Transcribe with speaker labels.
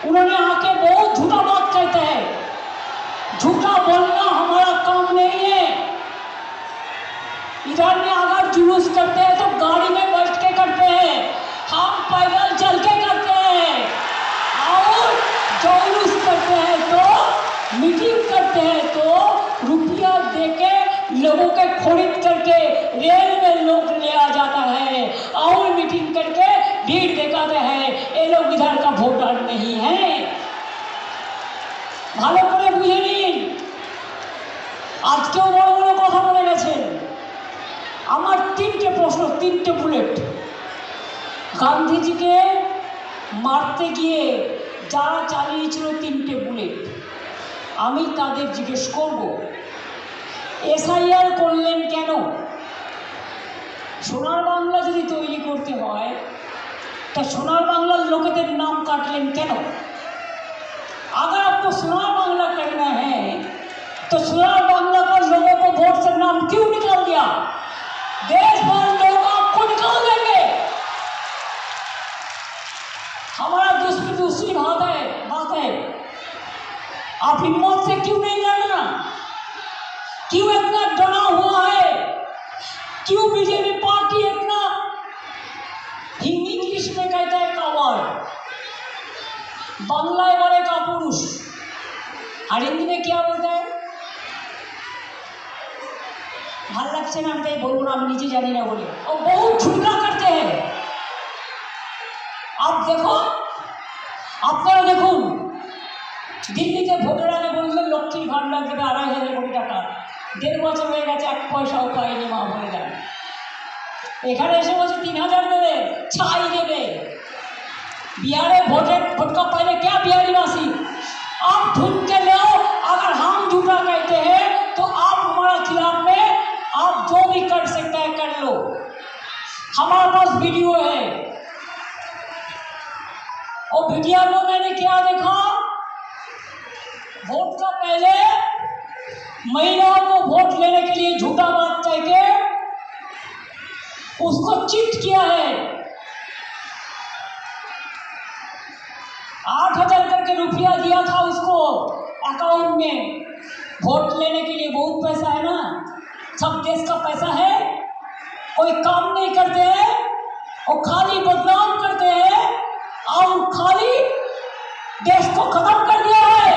Speaker 1: उन्होंने आके बहुत झूठा बात कहते हैं। झूठा बोलना हमारा काम नहीं है। इधर में अगर जुलूस करते हैं तो गाड़ी में बैठ के करते हैं, हम पैदल चल के करते हैं। और जुलूस करते हैं तो मीटिंग करते हैं तो रुपया देके लोगों के खरीद करके रेल में लोग ले आ जाता है और मीटिंग करके भीड़ दिखाते हैं। ये लोग इधर का वोटर नहीं है। ভালো করে বুঝে নিন। আজকেও বড় বড় কথা বলে গেছেন। আমার তিনটে প্রশ্ন, তিনটে বুলেট। গান্ধীজিকে মারতে গিয়ে যারা চালিয়েছিল তিনটে বুলেট, আমি তাদের জিজ্ঞেস করব এসআইআর করলেন কেন? সোনার বাংলা যদি তৈরি করতে হয় তা সোনার বাংলার লোকেদের नाम काटलें क्यों? अगर आपको सोनार बांग्ला करना है तो सोनार बांग्ला पर लोगों को वोट से नाम क्यों निकाल दिया? देश भर लोग आपको निकाल देंगे। हमारा दूसरी बात है आप हिम्मत से क्यों नहीं लड़ना? क्यों इतना डरा हुआ है? क्यों बीजेपी पार्टी इतना इंग्लिश में कहता है कावर्ड, बांग्लाয় বলে কাপুরুষ, আর हिंदी में क्या बोलता है? ভাল লাগছে না, আমি তাই বলবো না, আমি নিজে জানি না বলে। और बहुत झूठा करते हैं। आप देखो, আপনারা দেখুন, দিল্লিতে ভোটের আগে বললেন লক্ষ্মীর ভান্ডার দেবে ২৫০০ কোটি টাকা, ১.৫ বছর হয়ে গেছে, ১ পয়সাও পায়নি মা বলে দেন। এখানে এসে বলছে ৩০০০ দেবে, ছাই দেবে। बिहार वोट का पहले क्या बिहारी वासी? आप ढूंढ के लो। अगर हम झूठा कहते हैं तो आप हमारा खिलाफ में आप जो भी कर सकते हैं कर लो। हमारे पास वीडियो है, और वीडियो में मैंने क्या देखा, वोट का पहले महिलाओं को वोट लेने के लिए झूठा बात कह के उसको चिट किया है। 8,000 करके रुपया दिया था उसको अकाउंट में। वोट लेने के लिए बहुत पैसा है ना, सब देश का पैसा है। कोई काम नहीं करते हैं और खाली बदनाम करते हैं और खाली देश को खत्म कर दिया है।